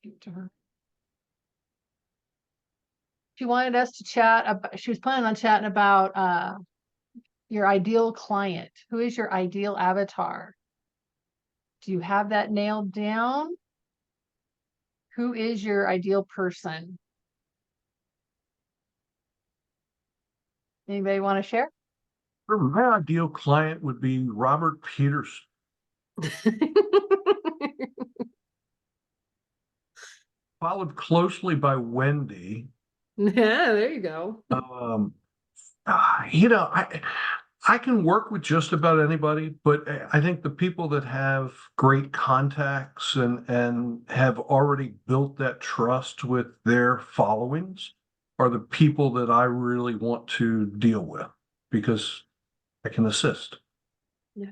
Give it to her. She wanted us to chat about, she was planning on chatting about your ideal client. Who is your ideal avatar? Do you have that nailed down? Who is your ideal person? Anybody want to share? My ideal client would be Robert Peterson. Followed closely by Wendy. Yeah, there you go. You know, I can work with just about anybody, but I think the people that have great contacts and have already built that trust with their followings are the people that I really want to deal with because I can assist. Yeah.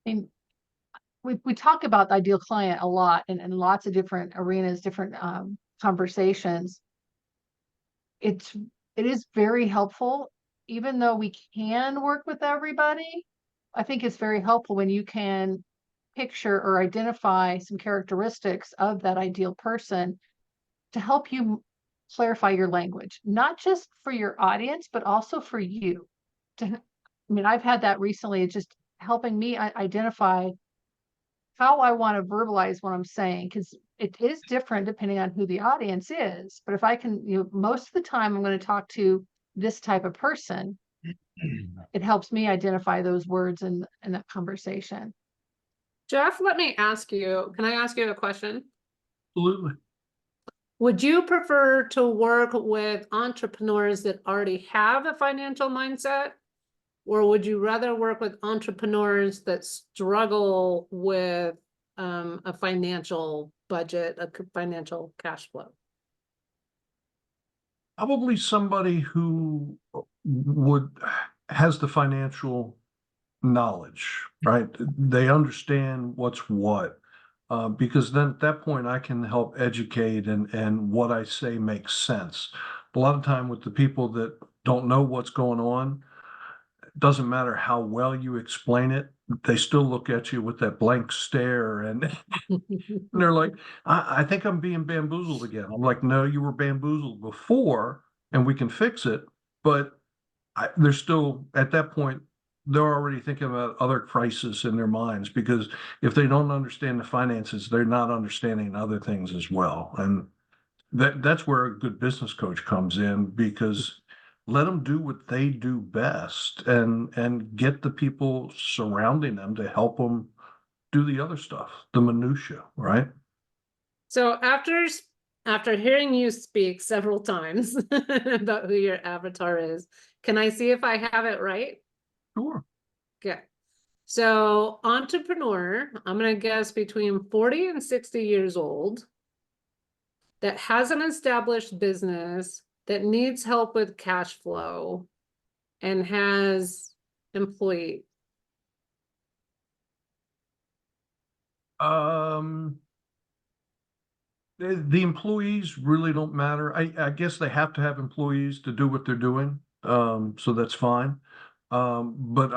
And we talk about the ideal client a lot in lots of different arenas, different conversations. It is very helpful, even though we can work with everybody. I think it's very helpful when you can picture or identify some characteristics of that ideal person to help you clarify your language, not just for your audience, but also for you. I mean, I've had that recently. It's just helping me identify how I want to verbalize what I'm saying, because it is different depending on who the audience is. But if I can, most of the time I'm going to talk to this type of person, it helps me identify those words in that conversation. Jeff, let me ask you, can I ask you a question? Absolutely. Would you prefer to work with entrepreneurs that already have a financial mindset? Or would you rather work with entrepreneurs that struggle with a financial budget, a financial cash flow? Probably somebody who has the financial knowledge, right? They understand what's what. Because then at that point I can help educate and what I say makes sense. A lot of time with the people that don't know what's going on, it doesn't matter how well you explain it, they still look at you with that blank stare and they're like, I think I'm being bamboozled again. I'm like, no, you were bamboozled before and we can fix it. But they're still at that point, they're already thinking about other crises in their minds because if they don't understand the finances, they're not understanding other things as well. And that's where a good business coach comes in because let them do what they do best and get the people surrounding them to help them do the other stuff, the minutia, right? So after hearing you speak several times about who your avatar is, can I see if I have it right? Sure. Okay. So entrepreneur, I'm going to guess between 40 and 60 years old, that has an established business, that needs help with cash flow, and has employees. The employees really don't matter. I guess they have to have employees to do what they're doing. So that's fine. But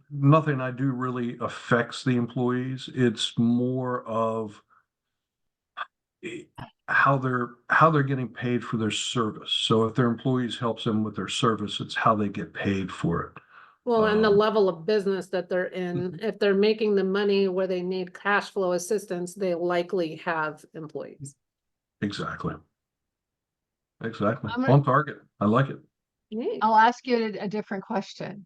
nothing I do really affects the employees. It's more of how they're getting paid for their service. So if their employees helps them with their service, it's how they get paid for it. Well, and the level of business that they're in, if they're making the money where they need cash flow assistance, they likely have employees. Exactly. I'm On target. I like it. I'll ask you a different question.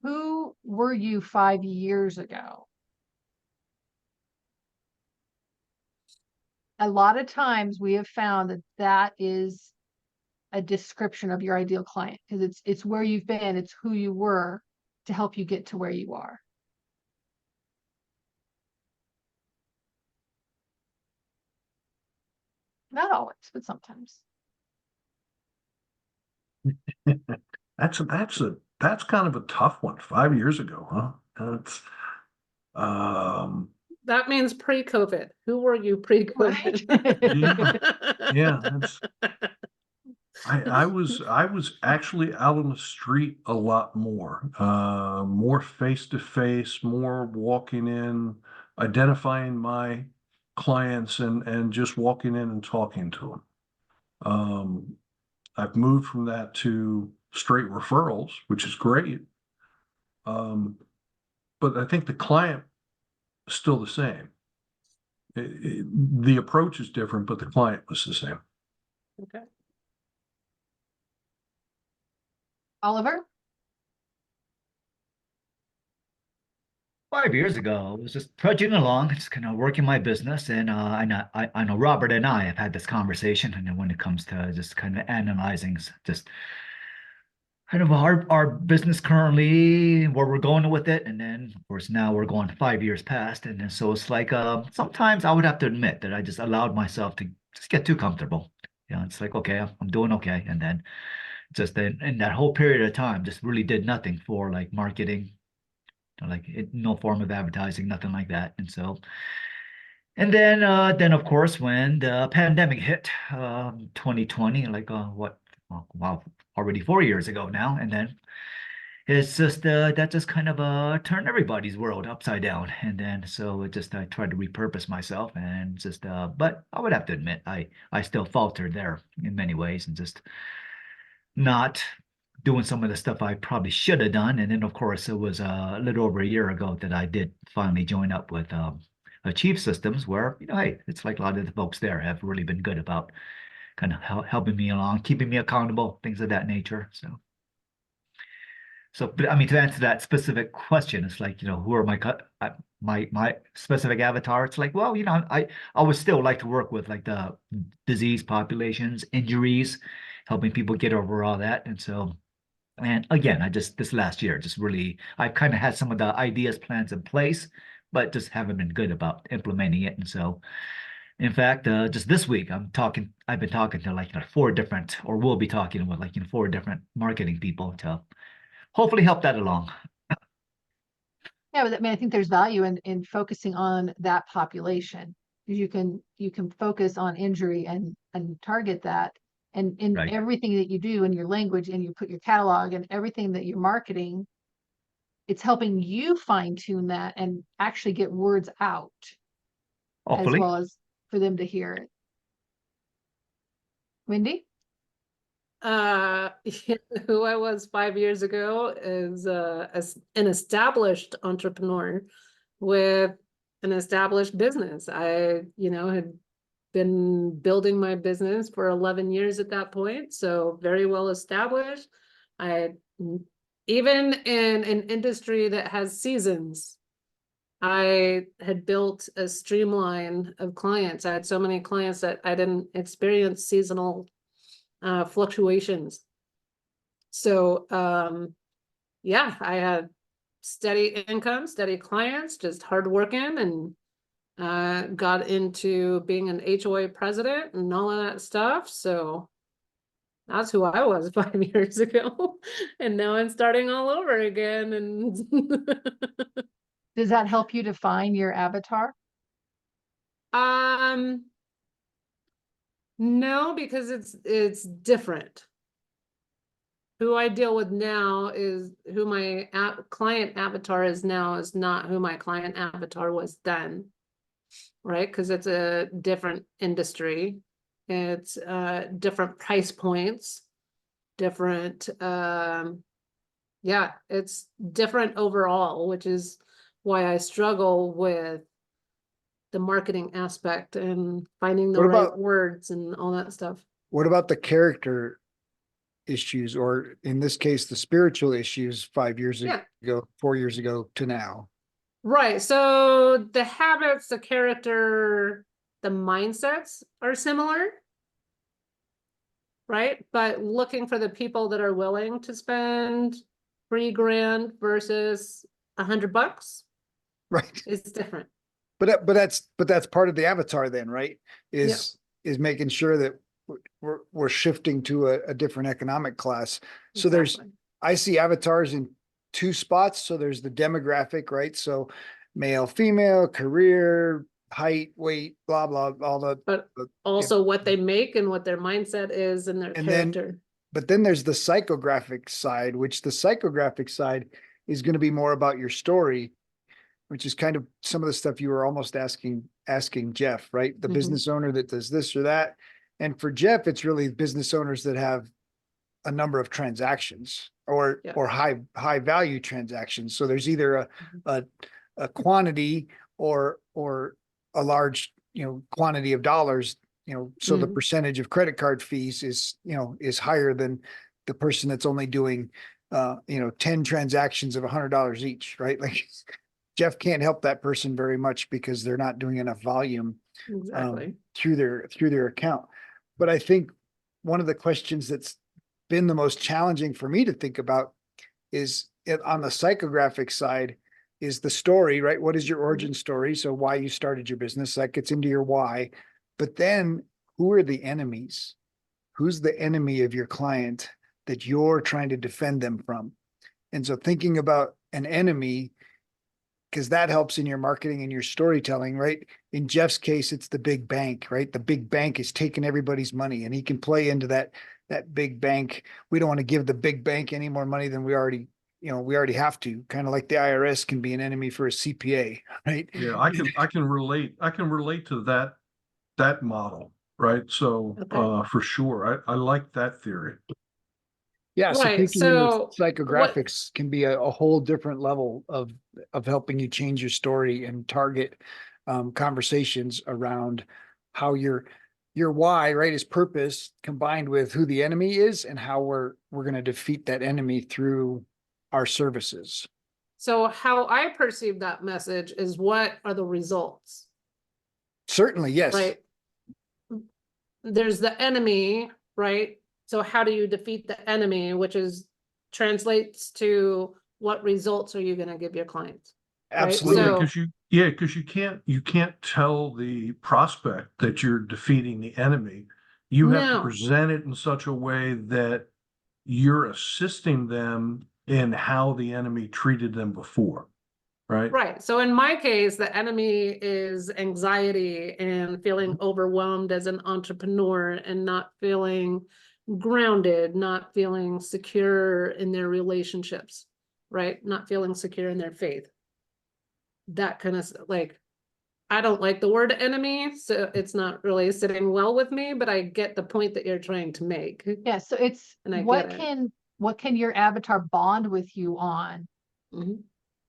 Who were you 5 years ago? A lot of times we have found that is a description of your ideal client because it's where you've been, it's who you were to help you get to where you are. Not always, but sometimes. That's kind of a tough one. 5 years ago, huh? That's that means pre-COVID. Who were you pre-COVID? Right? Yeah, I was actually out on the street a lot more, more face to face, more walking in, identifying my clients and just walking in and talking to them. I've moved from that to straight referrals, which is great. But I think the client is still the same. The approach is different, but the client was the same. Okay. Oliver? 5 years ago, I was just trudging along, just kind of working my business, and I know Robert and I have had this conversation, and then when it comes to just kind of analyzing just kind of our business currently, where we're going with it, and then of course now we're going 5 years past, and then so it's like sometimes I would have to admit that I just allowed myself to just get too comfortable. It's like, okay, I'm doing okay, and then just in that whole period of time, just really did nothing for like marketing, no form of advertising, nothing like that. And so, and then of course, when the pandemic hit, 2020, like wow, already 4 years ago now. And then it's just that just kind of turned everybody's world upside down. And then so it just I tried to repurpose myself and just but I would have to admit I still faltered there in many ways and just not doing some of the stuff I probably should have done. And then, of course, it was a little over a year ago that I did finally join up with Achieve Systems, where, hey, it's like a lot of the folks there have really been good about kind of helping me along, keeping me accountable, things of that nature. So, but I mean, to answer that specific question, it's like, who are my specific avatar? It's like, well, I would still like to work with like the disease populations, injuries, helping people get over all that. And so, and again, this last year, just really, I've kind of had some of the ideas, plans in place, but just haven't been good about implementing it. And so, in fact, just this week, I've been talking to like four different, or will be talking with like four different marketing people to hopefully help that along. Yeah, but I mean, I think there's value in focusing on that population. You can focus on injury and target that. And in Right. everything that you do in your language and you put your catalog and everything that you're marketing, it's helping you fine tune that and actually get words out as Hopefully. well as for them to hear it. Wendy? Who I was 5 years ago is as an established entrepreneur with an established business. I, had been building my business for 11 years at that point, so very well established. Even in an industry that has seasons, I had built a streamline of clients. I had so many clients that I didn't experience seasonal fluctuations. So yeah, I had steady income, steady clients, just hardworking, and got into being an HOA president and all of that stuff. So that's who I was 5 years ago. And now I'm starting all over again. And Does that help you define your avatar? no, because it's different. Who I deal with now is who my client avatar is now is not who my client avatar was then, right? Because it's a different industry. It's different price points, different, yeah, it's different overall, which is why I struggle with the marketing aspect and finding the What right about- words and all that stuff. What about the character issues, or in this case, the spiritual issues 5 years Yeah. ago, 4 years ago to now? Right. So the habits, the character, the mindsets are similar. Right. But looking for the people that are willing to spend $3,000 versus $100 Right. is different. But that's part of the avatar then, right? Is making sure that we're shifting to a different economic class. So Exactly. I see avatars in two spots. So there's the demographic, right? So male, female, career, height, weight, blah, blah, all the. But also what they make and what their mindset is and their And then- character. But then there's the psychographic side, which the psychographic side is going to be more about your story. which is kind of some of the stuff you were almost asking Jeff, right? The Mhm. business owner that does this or that. And for Jeff, it's really business owners that have a number of transactions or Yeah. high value transactions. So there's either a quantity or a large, quantity of dollars, so the Mhm. percentage of credit card fees is higher than the person that's only doing 10 transactions of $100 each, right? Like Jeff can't help that person very much because they're not doing enough volume Exactly. through their account. But I think one of the questions that's been the most challenging for me to think about is on the psychographic side is the story, right? What is your origin story? So why you started your business, that gets into your why. But then who are the enemies? Who's the enemy of your client that you're trying to defend them from? And so thinking about an enemy, because that helps in your marketing and your storytelling, right? In Jeff's case, it's the big bank, right? The big bank is taking everybody's money and he can play into that big bank. We don't want to give the big bank any more money than we already have to, kind of like the IRS can be an enemy for a CPA, right? Yeah, I can relate to that model, right? So Okay. for sure. I like that theory. Yeah, so Right, thinking in those so what- psychographics can be a whole different level of helping you change your story and target conversations around how your why, right, is purpose combined with who the enemy is and how we're going to defeat that enemy through our services. So how I perceive that message is what are the results, Certainly, yes. right? There's the enemy, right? So how do you defeat the enemy, which is translates to what results are you going to give your clients? Absolutely. So- Because you can't tell the prospect that you're defeating the enemy. You have to No. present it in such a way that you're assisting them in how the enemy treated them before, right? Right. So in my case, the enemy is anxiety and feeling overwhelmed as an entrepreneur and not feeling grounded, not feeling secure in their relationships, right? Not feeling secure in their faith. That kind of like, I don't like the word enemy, so it's not really sitting well with me, but I get the point that you're trying to make. Yeah, so it's And I what get it. can your avatar bond with you on? Mhm.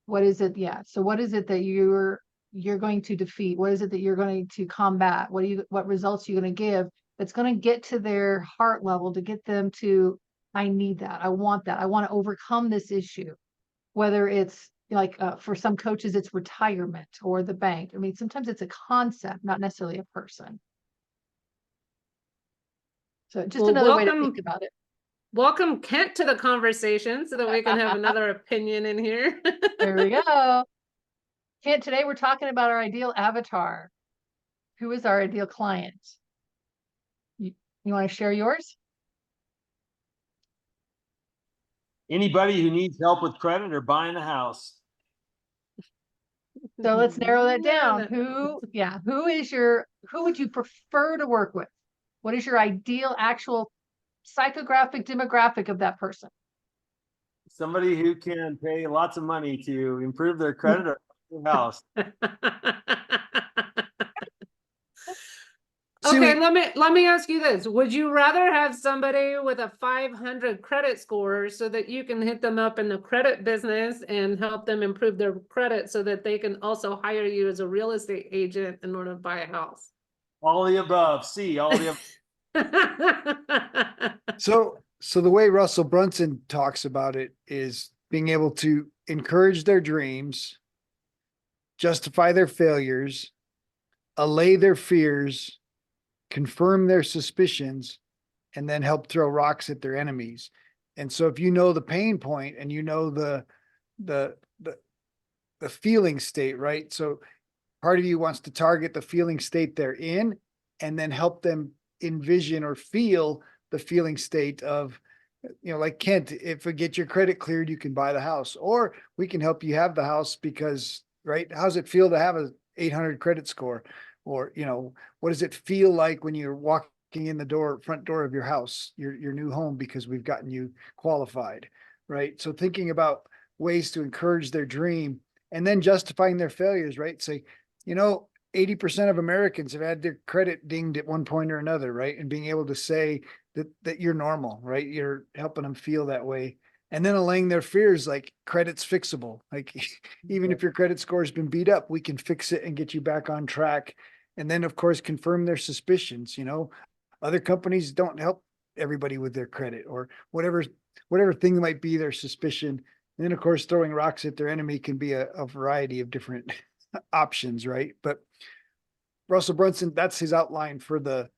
What is it? Yeah. So what is it that you're going to defeat? What is it that you're going to combat? What results are you going to give that's going to get to their heart level to get them to, I need that. I want that. I want to overcome this issue. Whether it's like for some coaches, it's retirement or the bank. I mean, sometimes it's a concept, not necessarily a person. So just Well, another way to welcome- think about it. Welcome Kent to the conversation so that we can have another opinion in here. There we go. Kent, today we're talking about our ideal avatar. Who is our ideal client? You want to share yours? Anybody who needs help with credit or buying a house. So let's narrow that No, down. no. Who would you prefer to work with? What is your ideal actual psychographic demographic of that person? Somebody who can pay lots of money to improve their credit or buy a house. See, Okay, let me ask you this. Would you rather have somebody with a 500 credit score so that you can hit them up in the credit business and help them improve their credit so that they can also hire you as a real estate agent in order to buy a house? All the above. See, all the above. So the way Russell Brunson talks about it is being able to encourage their dreams, justify their failures, allay their fears, confirm their suspicions, and then help throw rocks at their enemies. And so if you know the pain point and you know the feeling state, right? So part of you wants to target the feeling state they're in and then help them envision or feel the feeling state of, like Kent, if we get your credit cleared, you can buy the house, or we can help you have the house because, right? How's it feel to have a 800 credit score? Or, what does it feel like when you're walking in the front door of your house, your new home, because we've gotten you qualified, right? So thinking about ways to encourage their dream and then justifying their failures, right? Say, 80% of Americans have had their credit dinged at one point or another, right? And being able to say that you're normal, right? You're helping them feel that way. And then allaying their fears, like credit's fixable. Like even if your credit score has been beat up, we can fix it and get you back on track. And then of course, confirm their suspicions. Other companies don't help everybody with their credit or whatever thing might be their suspicion. And then of course, throwing rocks at their enemy can be a variety of different options, right? But Russell Brunson, that's his outline for the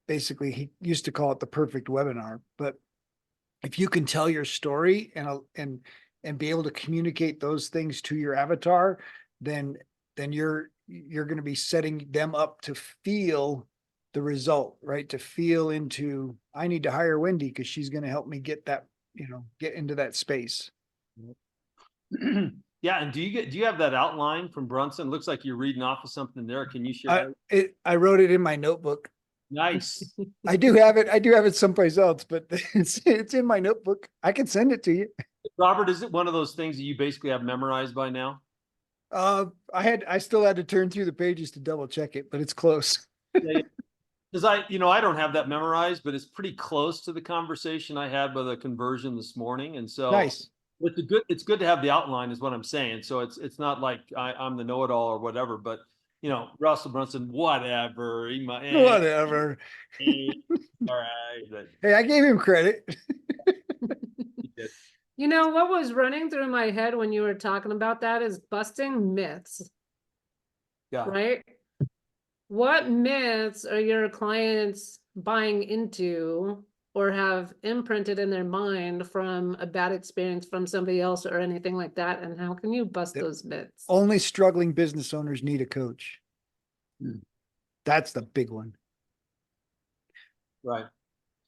basically he used to call it the perfect webinar. But if you can tell your story and be able to communicate those things to your avatar, then you're going to be setting them up to feel the result, right? To feel into, I need to hire Wendy because she's going to help me get that, get into that space. Yeah, and do you have that outline from Brunson? Looks like you're reading off of something there. Can you share that? I wrote it in my notebook. Nice. I do have it someplace else, but it's in my notebook. I can send it to you. Robert, is it one of those things that you basically have memorized by now? I still had to turn through the pages to double check it, but it's close. Because I don't have that memorized, but it's pretty close to the conversation I had with a conversion this morning. And so Nice. it's good to have the outline is what I'm saying. So it's not like I'm the know-it-all or whatever, but Russell Brunson, whatever. Whatever. All right. But, Hey, I gave him credit. What was running through my head when you were talking about that is busting myths, yeah. right? What myths are your clients buying into or have imprinted in their mind from a bad experience from somebody else or anything like that? And how can you bust those myths? Only struggling business owners need a coach. That's the big one. Right.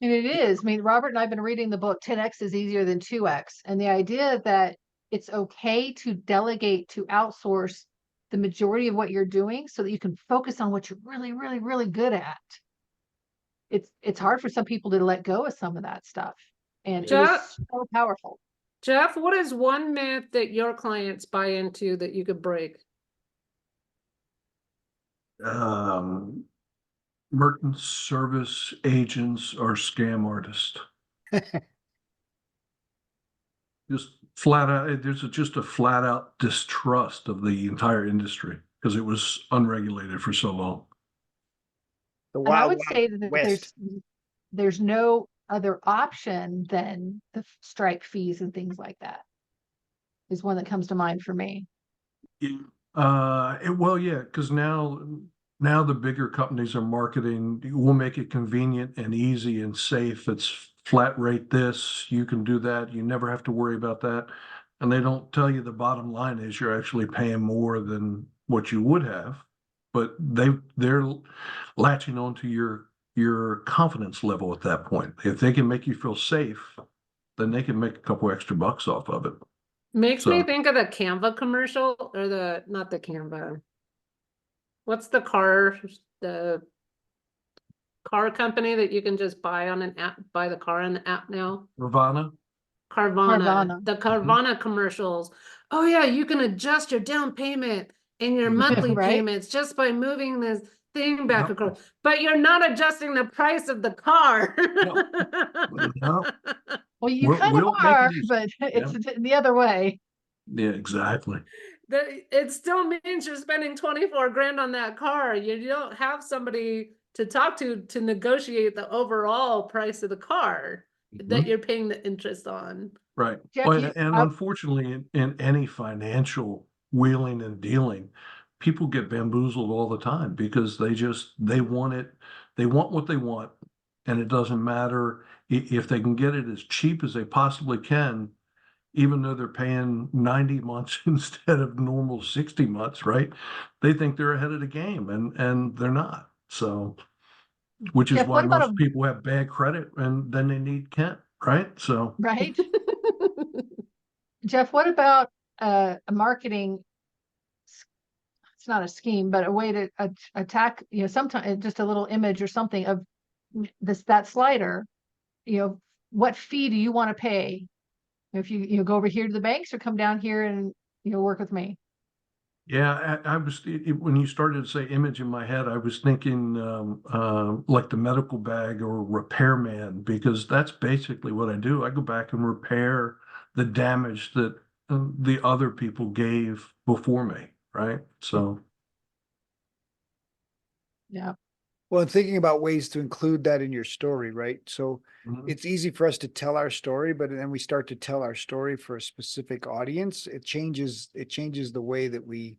And it is. I mean, Robert and I have been reading the book 10X is easier than 2X. And the idea that it's okay to delegate, to outsource the majority of what you're doing so that you can focus on what you're really, really, really good at. It's hard for some people to let go of some of that stuff. And it is so powerful. Jeff, what is one myth that your clients buy into that you could break? Merchant service agents are scam artists. Just flat out, there's just a flat out distrust of the entire industry because it was unregulated for so long. And I would say that there's no other option than the Stripe fees and things like that is one that comes to mind for me. Well, yeah, because now the bigger companies are marketing, we'll make it convenient and easy and safe. It's flat rate this, you can do that, you never have to worry about that. And they don't tell you the bottom line is you're actually paying more than what you would have, but they're latching onto your confidence level at that point. If they can make you feel safe, then they can make a couple extra bucks off of it. Makes me think of the Canva commercial or not the Canva. What's the car company that you can just buy on an app, buy the car on the app now? Carvana. The Carvana commercials. Oh yeah, you can adjust your down payment and your monthly Right? payments just by moving this thing back across. But you're not adjusting the price of the car. No. Well, you kind of are, but it's the other way. Yeah, exactly. It still means you're spending 24 grand on that car. You don't have somebody to talk to negotiate the overall price of the car that you're paying the interest on. Right. Jeff, Well, and unfortunately, in any financial wheeling and dealing, people get bamboozled all the time because they want it, they want what they want, and it doesn't matter if they can get it as cheap as they possibly can, even though they're paying 90 months instead of normal 60 months, right? They think they're ahead of the game and they're not. So, which is why most people have bad credit and then they need Kent, right? So, right. Jeff, what about a marketing? It's not a scheme, but a way to attack, sometimes just a little image or something of that slider. What fee do you want to pay? If you go over here to the banks or come down here and you'll work with me. Yeah, I was, when you started to say image in my head, I was thinking like the medical bag or repairman, because that's basically what I do. I go back and repair the damage that the other people gave before me, right? So, Yeah. Well, and thinking about ways to include that in your story, right? So mhm. it's easy for us to tell our story, but then we start to tell our story for a specific audience. It changes the way that we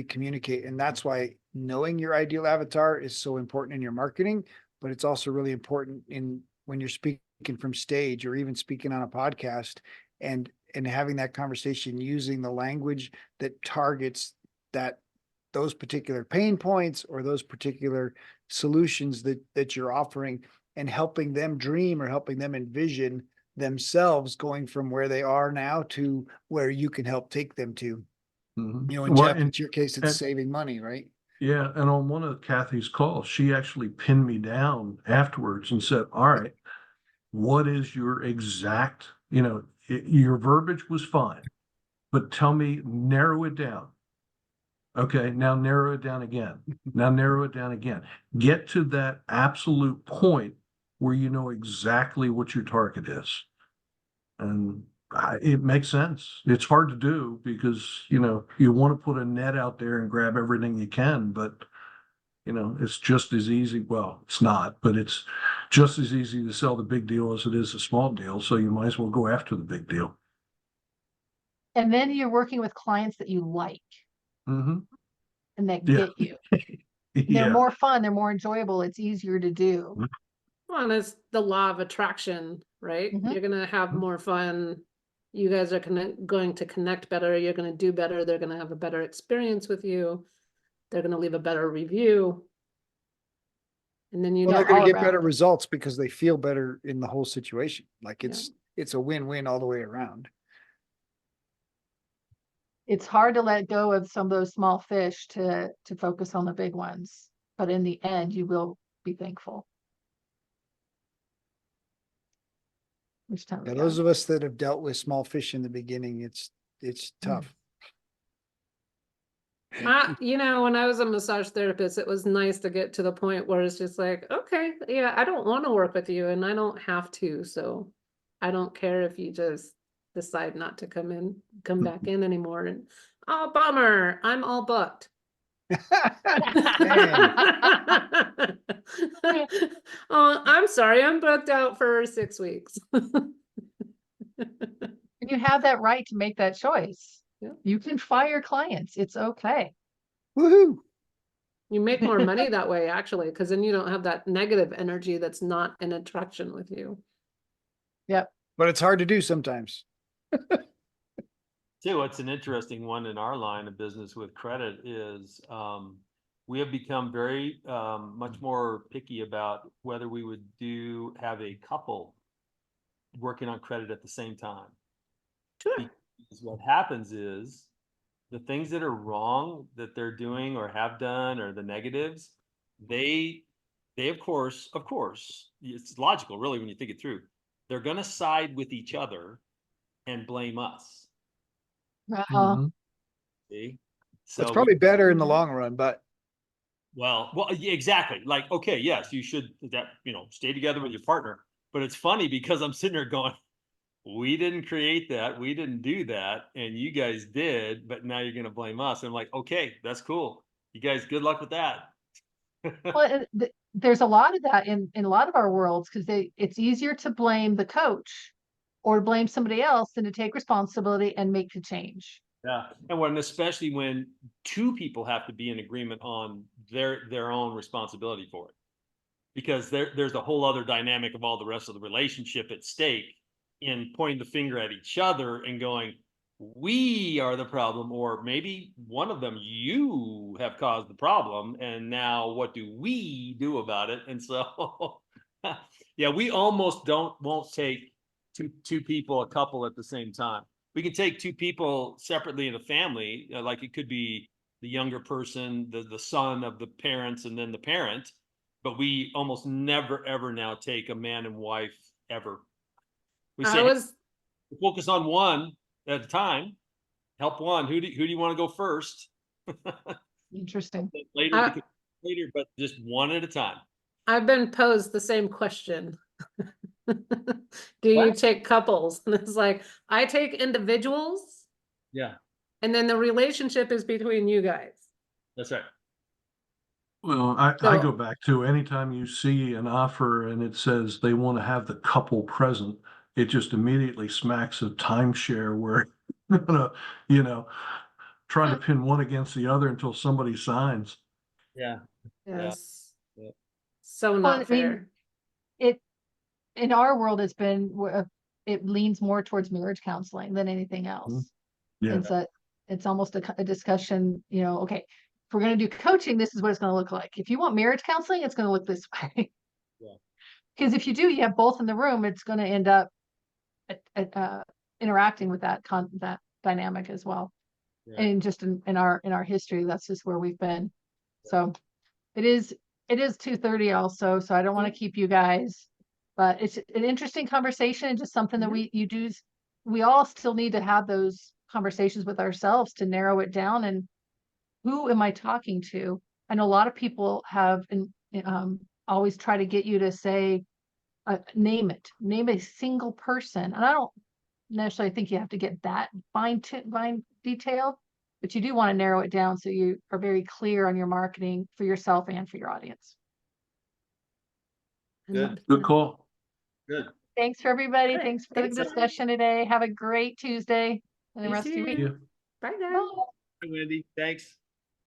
communicate. And that's why knowing your ideal avatar is so important in your marketing, but it's also really important in when you're speaking from stage or even speaking on a podcast and having that conversation using the language that targets those particular pain points or those particular solutions that you're offering, and helping them dream or helping them envision themselves going from where they are now to where you can help take them to. Mhm. You know, in Well, Jeff, it's your case, it's and- saving money, right? yeah, and on one of Kathy's calls, she actually pinned me down afterwards and said, all right, what is your exact, your verbiage was fine, but tell me, narrow it down. Okay, now narrow it down again. Now narrow it down again. Get to that absolute point where you know exactly what your target is. And it makes sense. It's hard to do because, you want to put a net out there and grab everything you can, but it's just as easy. Well, it's not, but it's just as easy to sell the big deal as it is a small deal. So you might as well go after the big deal. And then you're working with clients that you like Hmm. and that Yeah. get you. They're Yeah. more fun, they're more enjoyable, it's easier to do. Well, and it's the law of attraction, right? Mhm. You're gonna have Mhm. more fun. You guys are going to connect better. You're gonna do better. They're gonna have a better experience with you. They're gonna leave a better review. And then you Well, know they're gonna all get around. better results because they feel better in the whole situation. Like Yeah. it's a win-win all the way around. It's hard to let go of some of those small fish to focus on the big ones, but in the end, you will be thankful. Which time Yeah, we those got? of us that have dealt with small fish in the beginning, it's tough. when I was a massage therapist, it was nice to get to the point where it's just like, okay, yeah, I don't want to work with you and I don't have to. So I don't care if you just decide not to come back in anymore. And oh, bummer, I'm all booked. Man, Oh, I'm sorry, I'm booked out for 6 weeks. And you have that right to make that choice. Yeah. You can fire clients. It's okay. woohoo. You make more money that way, actually, because then you don't have that negative energy that's not in attraction with you. Yep. But it's hard to do sometimes. Too, what's an interesting one in our line of business with credit is we have become very much more picky about whether we would have a couple working on credit at the same time. Sure. Because what happens is the things that are wrong that they're doing or have done or the negatives, they of course, it's logical really when you think it through. They're going to side with each other and blame us. Mhm. See? That's So probably better in the long run, but well, yeah, exactly. Like, okay, yes, you should stay together with your partner. But it's funny because I'm sitting there going, we didn't create that, we didn't do that, and you guys did, but now you're gonna blame us. And I'm like, okay, that's cool. You guys, good luck with that. Well, there's a lot of that in a lot of our worlds because it's easier to blame the coach or blame somebody else than to take responsibility and make the change. Yeah, and especially when two people have to be in agreement on their own responsibility for it, because there's a whole other dynamic of all the rest of the relationship at stake in pointing the finger at each other and going, we are the problem, or maybe one of them, you have caused the problem, and now what do we do about it? And so, yeah, we almost won't take two people, a couple at the same time. We can take two people separately in a family, like it could be the younger person, the son of the parents, and then the parent. But we almost never ever now take a man and wife ever. We I say, was hey, focus on one at a time. help one. Who do you want to go first? Interesting. Later, later, but just one at a time. I've been posed the same question. Do you What? take couples? And it's like, I take individuals, Yeah, and then the relationship is between you guys. that's right. Well, I So- go back to anytime you see an offer and it says they want to have the couple present, it just immediately smacks of timeshare where, you know, trying to pin one against the other until somebody signs. Yeah. Yes. Yeah. So Well, not I mean, fair. It, in our world, it's been, it leans more towards marriage counseling than anything else. Yeah. It's a, it's almost a discussion, you know, okay, if we're gonna do coaching, this is what it's gonna look like. If you want marriage counseling, it's gonna look this way. Yeah. Because if you do, you have both in the room, it's gonna end up interacting with that that dynamic as well. Right. And just in our history, that's just where we've been. So it is 2:30 also, so I don't want to keep you guys, but it's an interesting conversation and just something that we all still need to have those conversations with ourselves to narrow it down. And who am I talking to? I know a lot of people have always try to get you to say, name a single person. And I don't necessarily think you have to get that fine detailed, but you do want to narrow it down so you are very clear on your marketing for yourself and for your audience. Good. Good call. Good. Thanks for everybody. Great. Thanks for the Thanks, everyone. discussion today. Have a great Tuesday and the You rest of your week. too. Yeah. Bye guys. Bye. Hi, Wendy. Thanks.